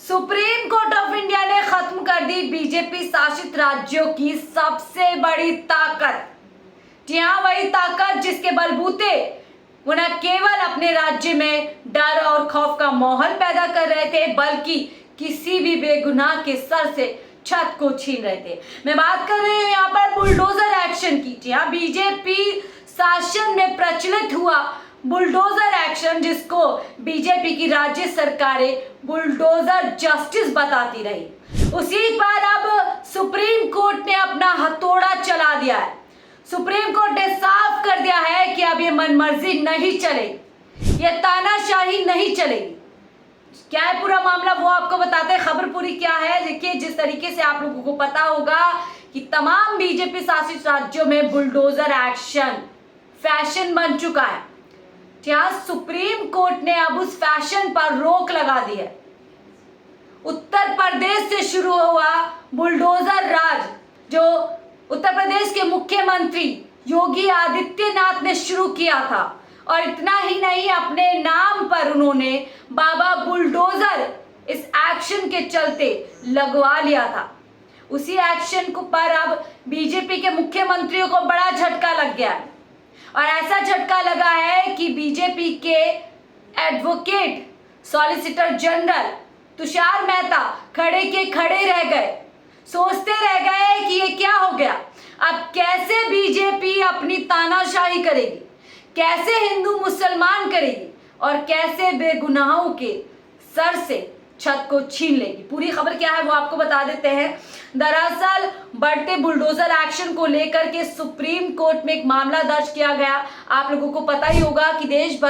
Supreme court of India ने खत्म कर दी बीजेपी शासित राज्यों की सबसे बड़ी ताकत। जी हाँ, वही ताकत जिसके बलबूते वो न केवल अपने राज्य में डर और खौफ का माहौल पैदा कर रहे थे, बल्कि किसी भी बेगुनाह के सर से छत को छीन रहे थे। मैं बात कर रही हूँ यहाँ पर बुलडोजर एक्शन की। जी हाँ, बीजेपी शासन में प्रचलित हुआ बुलडोजर एक्शन, जिसको बीजेपी की राज्य सरकारें बुलडोजर जस्टिस बताती रही, उसी पर अब सुप्रीम कोर्ट ने अपना हथौड़ा चला दिया है। सुप्रीम कोर्ट ने साफ कर दिया है कि अब ये मनमर्जी नहीं चलेगी, ये तानाशाही नहीं चलेगी। क्या है पूरा मामला वो आपको बताते हैं। खबर पूरी क्या है देखिए। जिस तरीके से आप लोगों को पता होगा कि तमाम बीजेपी शासित राज्यों में बुलडोजर एक्शन फैशन बन चुका है। जहां सुप्रीम कोर्ट ने अब उस फैशन पर रोक लगा दी है। उत्तर प्रदेश से शुरू हुआ बुलडोजर राज, जो उत्तर प्रदेश के मुख्यमंत्री योगी आदित्यनाथ ने शुरू किया था, और इतना ही नहीं, अपने नाम पर उन्होंने बाबा बुलडोजर इस एक्शन के चलते लगवा लिया था। उसी एक्शन को पर अब बीजेपी के मुख्यमंत्रियों को बड़ा झटका लग गया है, और ऐसा झटका लगा है कि बीजेपी के advocate solicitor general Tushar Mehta खड़े के खड़े रह गए, सोचते रह गए कि ये क्या हो गया। अब कैसे बीजेपी अपनी तानाशाही करेगी, कैसे हिंदू मुसलमान करेगी, और कैसे बेगुनाहों के सर से छत को छीन लेगी। पूरी खबर क्या है वो आपको बता देते हैं। दरअसल बढ़ते बुलडोजर एक्शन को लेकर के सुप्रीम कोर्ट में एक मामला दर्ज किया गया। आप लोगों को पता ही होगा कि देश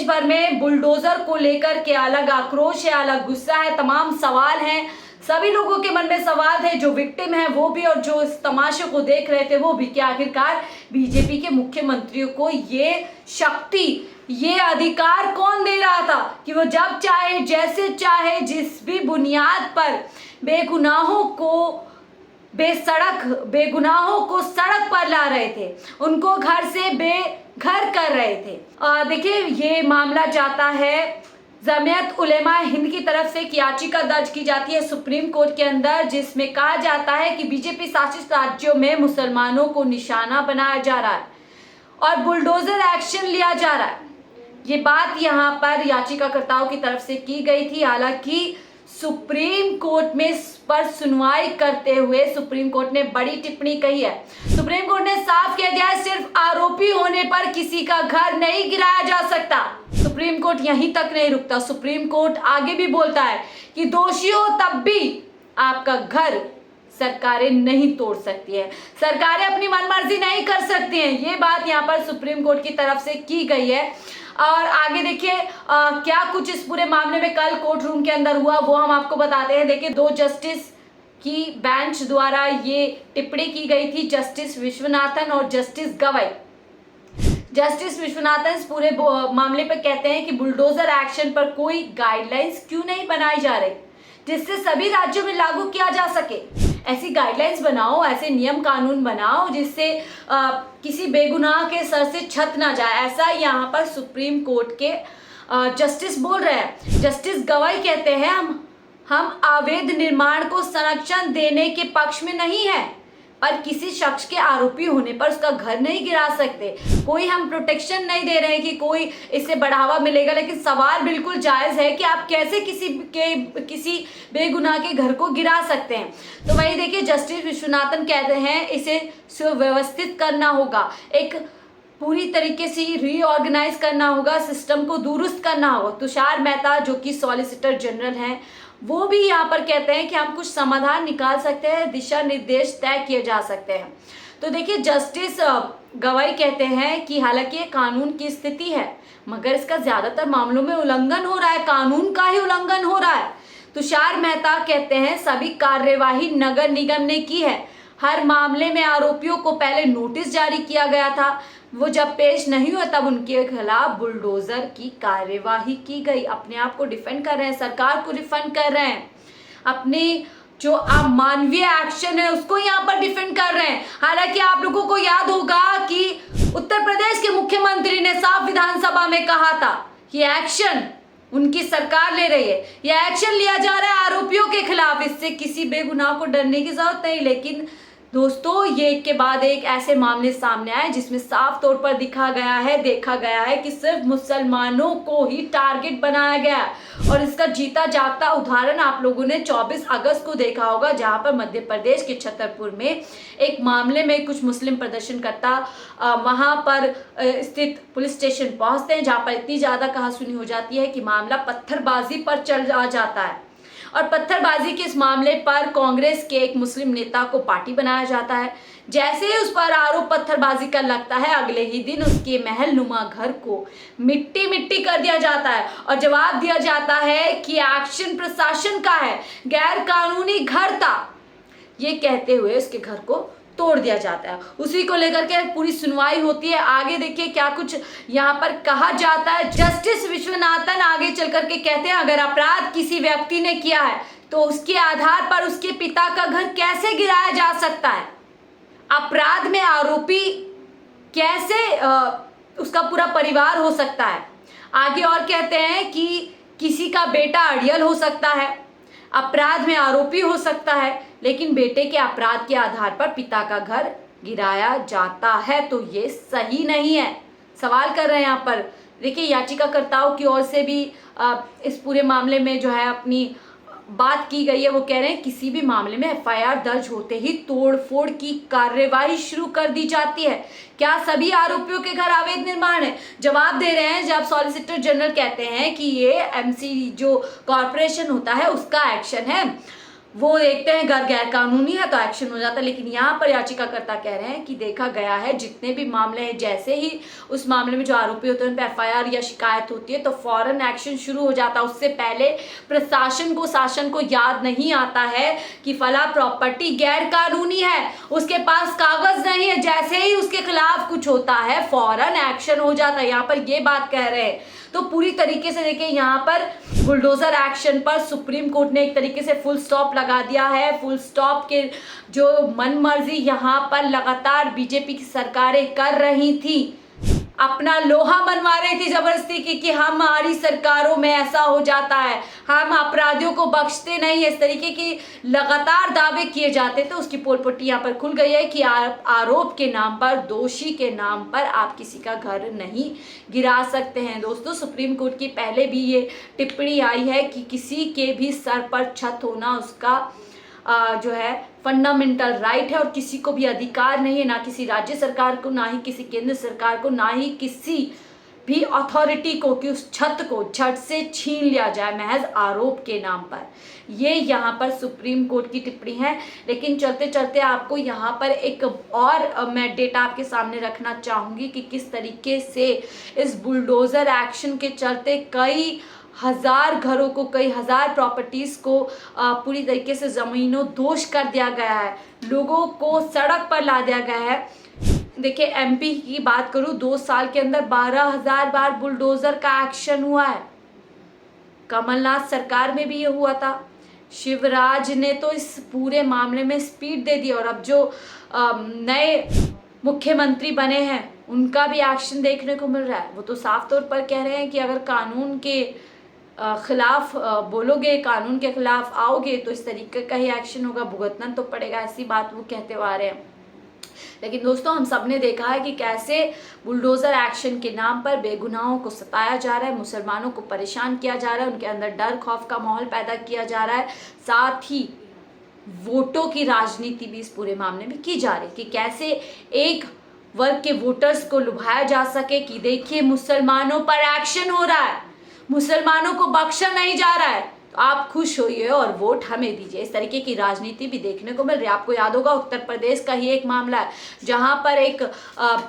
भर में बुलडोजर को लेकर के अलग आक्रोश है, अलग गुस्सा है, तमाम सवाल हैं। सभी लोगों के मन में सवाल है, जो विक्टिम है वो भी, और जो इस तमाशे को देख रहे थे वो भी, कि आखिरकार बीजेपी के मुख्यमंत्रियों को ये शक्ति, ये अधिकार कौन दे रहा था कि वो जब चाहे, जैसे चाहे, जिस भी बुनियाद पर बेगुनाहों को सड़क पर ला रहे थे, उनको घर से बेघर कर रहे थे। देखिए, ये मामला जाता है जमीयत उलेमा हिंद की तरफ से एक याचिका दर्ज की जाती है सुप्रीम कोर्ट के अंदर, जिसमें कहा जाता है कि बीजेपी शासित राज्यों में मुसलमानों को निशाना बनाया जा रहा है और बुलडोजर एक्शन लिया जा रहा है। ये बात यहाँ पर याचिकाकर्ताओं की तरफ से की गई थी। हालांकि सुप्रीम कोर्ट में इस पर सुनवाई करते हुए सुप्रीम कोर्ट ने बड़ी टिप्पणी कही है। सुप्रीम कोर्ट ने साफ कह दिया है, सिर्फ आरोपी होने पर किसी का घर नहीं गिराया जा सकता। सुप्रीम कोर्ट यहीं तक नहीं रुकता, सुप्रीम कोर्ट आगे भी बोलता है कि दोषी हो तब भी आपका घर सरकारें नहीं तोड़ सकती है, सरकारें अपनी मनमर्जी नहीं कर सकती हैं। ये बात यहाँ पर सुप्रीम कोर्ट की तरफ से की गई है। और आगे देखिए क्या कुछ इस पूरे मामले में कल कोर्ट रूम के अंदर हुआ वो हम आपको बताते हैं। देखिए, 2 जस्टिस की बेंच द्वारा ये टिप्पणी की गई थी, जस्टिस विश्वनाथन और जस्टिस गवई। जस्टिस विश्वनाथन इस पूरे मामले पर कहते हैं कि बुलडोजर एक्शन पर कोई गाइडलाइंस क्यों नहीं बनाई जा रही जिससे सभी राज्यों में लागू किया जा सके। ऐसी गाइडलाइंस बनाओ, ऐसे नियम कानून बनाओ जिससे किसी बेगुनाह के सर से छत ना जाए। ऐसा यहाँ पर सुप्रीम कोर्ट के जस्टिस बोल रहे हैं। जस्टिस गवाई कहते हैं, हम अवैध निर्माण को संरक्षण देने के पक्ष में नहीं है, पर किसी शख्स के आरोपी होने पर उसका घर नहीं गिरा सकते। कोई हम प्रोटेक्शन नहीं दे रहे हैं कि कोई इससे बढ़ावा मिलेगा, लेकिन सवाल बिल्कुल जायज़ है कि आप कैसे किसी बेगुनाह के घर को गिरा सकते हैं। तो वही देखिए, जस्टिस विश्वनाथन कहते हैं इसे सुव्यवस्थित करना होगा, एक पूरी तरीके से रीऑर्गेनाइज करना होगा, सिस्टम को दुरुस्त करना होगा। तुषार मेहता जो कि सॉलिसिटर जनरल हैं, वो भी यहाँ पर कहते हैं कि हम कुछ समाधान निकाल सकते हैं, दिशा निर्देश तय किए जा सकते हैं। तो देखिए, जस्टिस गवाई कहते हैं कि हालांकि ये कानून की स्थिति है, मगर इसका ज़्यादातर मामलों में उल्लंघन हो रहा है, कानून का ही उल्लंघन हो रहा है। तुषार मेहता कहते हैं सभी कार्यवाही नगर निगम ने की है, हर मामले में आरोपियों को पहले नोटिस जारी किया गया था, वो जब पेश नहीं हुआ तब उनके खिलाफ बुलडोजर की कार्यवाही की गई। अपने आप को डिफेंड कर रहे हैं, सरकार को डिफेंड कर रहे हैं, अपनी जो अमानवीय एक्शन है उसको यहाँ पर डिफेंड कर रहे हैं। हालांकि आप लोगों को याद होगा कि उत्तर प्रदेश के मुख्यमंत्री ने साफ विधानसभा में कहा था कि एक्शन उनकी सरकार ले रही है, यह एक्शन लिया जा रहा है आरोपियों के खिलाफ, इससे किसी बेगुनाह को डरने की जरूरत नहीं। लेकिन दोस्तों ये एक के बाद एक ऐसे मामले सामने आए जिसमें साफ तौर पर देखा गया है कि सिर्फ मुसलमानों को ही टारगेट बनाया गया है। और इसका जीता जागता उदाहरण आप लोगों ने 24 अगस्त को देखा होगा, जहां पर मध्य प्रदेश के छतरपुर में एक मामले में कुछ मुस्लिम प्रदर्शनकर्ता वहां पर स्थित पुलिस स्टेशन पहुंचते हैं, जहां पर इतनी ज्यादा कहासुनी हो जाती है कि मामला पत्थरबाजी पर चल जाता है। और पत्थरबाजी के इस मामले पर कांग्रेस के एक मुस्लिम नेता को पार्टी बनाया जाता है। जैसे ही उस पर आरोप पत्थरबाजी का लगता है, अगले ही दिन उसके महल नुमा घर को मिट्टी मिट्टी कर दिया जाता है और जवाब दिया जाता है कि एक्शन प्रशासन का है, गैर कानूनी घर था, ये कहते हुए उसके घर को तोड़ दिया जाता है। उसी को लेकर के पूरी सुनवाई होती है। आगे देखिए क्या कुछ यहाँ पर कहा जाता है। जस्टिस विश्वनाथन आगे चल करके कहते हैं, अगर अपराध किसी व्यक्ति ने किया है तो उसके आधार पर उसके पिता का घर कैसे गिराया जा सकता है। अपराध में आरोपी कैसे उसका पूरा परिवार हो सकता है। आगे और कहते हैं कि किसी का बेटा अड़ियल हो सकता है, अपराध में आरोपी हो सकता है, लेकिन बेटे के अपराध के आधार पर पिता का घर गिराया जाता है, तो ये सही नहीं है। सवाल कर रहे हैं यहाँ पर। देखिए याचिकाकर्ताओं की ओर से भी इस पूरे मामले में जो है अपनी बात की गई है। वो कह रहे हैं किसी भी मामले में एफआईआर दर्ज होते ही तोड़फोड़ की कार्यवाही शुरू कर दी जाती है। क्या सभी आरोपियों के घर अवैध निर्माण है? जवाब दे रहे हैं जब सॉलिसिटर जनरल कहते हैं कि ये एमसी जो कॉरपोरेशन होता है उसका एक्शन है, वो देखते हैं घर गैर कानूनी है तो एक्शन हो जाता है। लेकिन यहाँ पर याचिकाकर्ता कह रहे हैं कि देखा गया है जितने भी मामले हैं, जैसे ही उस मामले में जो आरोपी होते हैं उन पर एफआईआर या शिकायत होती है तो फौरन एक्शन शुरू हो जाता है। उससे पहले प्रशासन को शासन को याद नहीं आता है कि फला प्रॉपर्टी गैर कानूनी है, उसके पास कागज नहीं है, जैसे ही उसके खिलाफ कुछ होता है फौरन एक्शन हो जाता है। यहाँ पर ये बात कह रहे हैं। तो पूरी तरीके से देखिए यहाँ पर बुलडोजर एक्शन पर सुप्रीम कोर्ट ने एक तरीके से फुल स्टॉप लगा दिया है। फुल स्टॉप के जो मनमर्जी यहाँ पर लगातार बीजेपी की सरकारें कर रही थी, अपना लोहा मनवा रही थी जबरदस्ती की कि हमारी सरकारों में ऐसा हो जाता है, हम अपराधियों को बख्शते नहीं, इस तरीके की लगातार दावे किए जाते थे। उसकी पोलपट्टी यहाँ पर खुल गई है कि आरोप के नाम पर, दोषी के नाम पर आप किसी का घर नहीं गिरा सकते हैं। दोस्तों सुप्रीम कोर्ट की पहले भी ये टिप्पणी आई है कि किसी के भी सर पर छत होना उसका जो है फंडामेंटल राइट है और किसी को भी अधिकार नहीं है, ना किसी राज्य सरकार को, ना ही किसी केंद्र सरकार को, ना ही किसी भी अथॉरिटी को कि उस छत को झट से छीन लिया जाए महज आरोप के नाम पर। ये यहाँ पर सुप्रीम कोर्ट की टिप्पणी है। लेकिन चलते चलते आपको यहाँ पर एक और मैं डेटा आपके सामने रखना चाहूँगी कि किस तरीके से इस बुलडोज़र एक्शन के चलते कई हजार घरों को, कई हजार प्रॉपर्टीज को पूरी तरीके से जमीनों दोष कर दिया गया है, लोगों को सड़क पर ला दिया गया है। देखिए एमपी की बात करूं, 2 साल के अंदर 12,000 बार बुलडोजर का एक्शन हुआ है। कमलनाथ सरकार में भी ये हुआ था। शिवराज ने तो इस पूरे मामले में स्पीड दे दी और अब जो नए मुख्यमंत्री बने हैं उनका भी एक्शन देखने को मिल रहा है। वो तो साफ तौर पर कह रहे हैं कि अगर कानून के खिलाफ बोलोगे, कानून के खिलाफ आओगे तो इस तरीके का ही एक्शन होगा, भुगतना तो पड़ेगा, ऐसी बात वो कहते हुए आ रहे हैं। लेकिन दोस्तों हम सब ने देखा है कि कैसे बुलडोजर एक्शन के नाम पर बेगुनाहों को सताया जा रहा है, मुसलमानों को परेशान किया जा रहा है, उनके अंदर डर खौफ का माहौल पैदा किया जा रहा है, साथ ही वोटों की राजनीति भी इस पूरे मामले में की जा रही है कि कैसे एक वर्ग के वोटर्स को लुभाया जा सके कि देखिए मुसलमानों पर एक्शन हो रहा है, मुसलमानों को बख्शा नहीं जा रहा है, तो आप खुश होइए और वोट हमें दीजिए। इस तरीके की राजनीति भी देखने को मिल रही है। आपको याद होगा उत्तर प्रदेश का ही एक मामला है जहां पर एक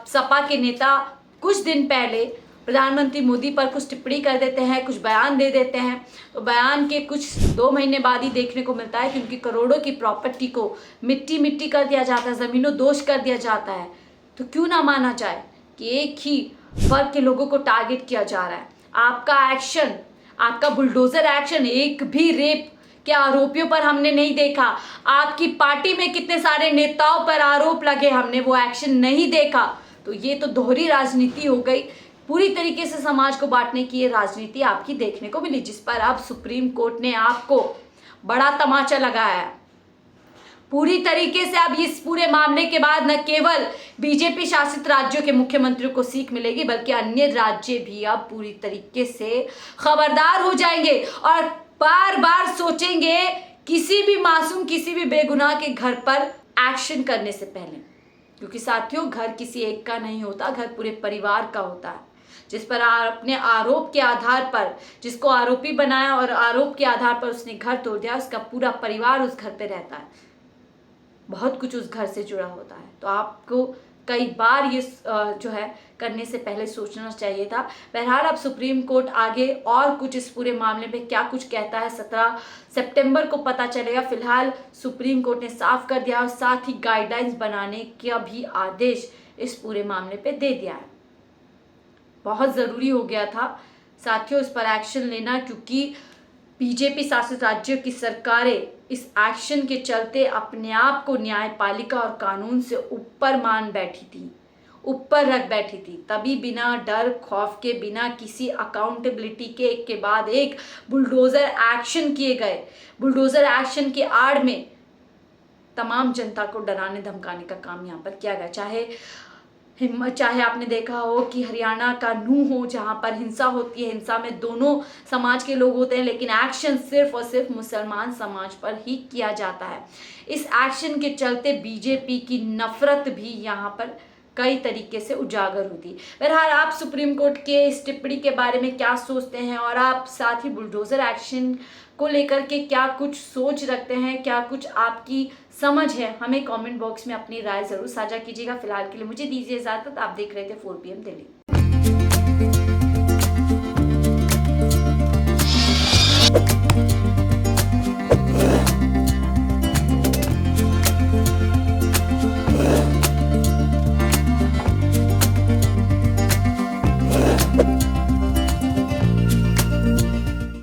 सपा के नेता कुछ दिन पहले प्रधानमंत्री मोदी पर कुछ टिप्पणी कर देते हैं, कुछ बयान दे देते हैं, तो बयान के कुछ 2 महीने बाद ही देखने को मिलता है कि उनकी करोड़ों की प्रॉपर्टी को मिट्टी मिट्टी कर दिया जाता है, ज़मीनों दोष कर दिया जाता है। तो क्यों ना माना जाए कि एक ही वर्ग के लोगों को टारगेट किया जा रहा है। आपका एक्शन, आपका बुलडोजर एक्शन एक भी रेप क्या आरोपियों पर हमने नहीं देखा? आपकी पार्टी में कितने सारे नेताओं पर आरोप लगे, हमने वो एक्शन नहीं देखा? तो ये तो दोहरी राजनीति हो गई। पूरी तरीके से समाज को बांटने की ये राजनीति आपकी देखने को मिली, जिस पर अब सुप्रीम कोर्ट ने आपको बड़ा तमाचा लगाया है। पूरी तरीके से अब इस पूरे मामले के बाद न केवल बीजेपी शासित राज्यों के मुख्यमंत्रियों को सीख मिलेगी, बल्कि अन्य राज्य भी अब पूरी तरीके से खबरदार हो जाएंगे और बार बार सोचेंगे किसी भी मासूम, किसी भी बेगुनाह के घर पर एक्शन करने से पहले। क्योंकि साथियों, घर किसी एक का नहीं होता, घर पूरे परिवार का होता है, जिस पर अपने आरोप के आधार पर, जिसको आरोपी बनाया और आरोप के आधार पर उसने घर तोड़ दिया, उसका पूरा परिवार उस घर पे रहता है, बहुत कुछ उस घर से जुड़ा होता है। तो आपको कई बार ये जो है करने से पहले सोचना चाहिए था। बहरहाल अब सुप्रीम कोर्ट आगे और कुछ इस पूरे मामले में क्या कुछ कहता है 17 सितंबर को पता चलेगा। फिलहाल सुप्रीम कोर्ट ने साफ कर दिया और साथ ही गाइडलाइंस बनाने का भी आदेश इस पूरे मामले पे दे दिया है। बहुत ज़रूरी हो गया था साथियों इस पर एक्शन लेना, क्योंकि बीजेपी शासित राज्यों की सरकारें इस एक्शन के चलते अपने आप को न्यायपालिका और कानून से ऊपर मान बैठी थी, ऊपर रख बैठी थी। तभी बिना डर खौफ के, बिना किसी अकाउंटेबिलिटी के एक के बाद एक बुलडोज़र एक्शन किए गए। बुलडोज़र एक्शन की आड़ में तमाम जनता को डराने धमकाने का काम यहाँ पर किया गया। चाहे आपने देखा हो कि हरियाणा का नूह हो, जहाँ पर हिंसा होती है, हिंसा में दोनों समाज के लोग होते हैं, लेकिन एक्शन सिर्फ और सिर्फ मुसलमान समाज पर ही किया जाता है। इस एक्शन के चलते बीजेपी की नफरत भी यहाँ पर कई तरीके से उजागर होती। बहरहाल आप सुप्रीम कोर्ट के इस टिप्पणी के बारे में क्या सोचते हैं, और आप साथ ही बुलडोज़र एक्शन को लेकर के क्या कुछ सोच रखते हैं, क्या कुछ आपकी समझ है, हमें कमेंट बॉक्स में अपनी राय ज़रूर साझा कीजिएगा। फिलहाल के लिए मुझे दीजिए इजाज़त। आप देख रहे थे 4 PM दिल्ली।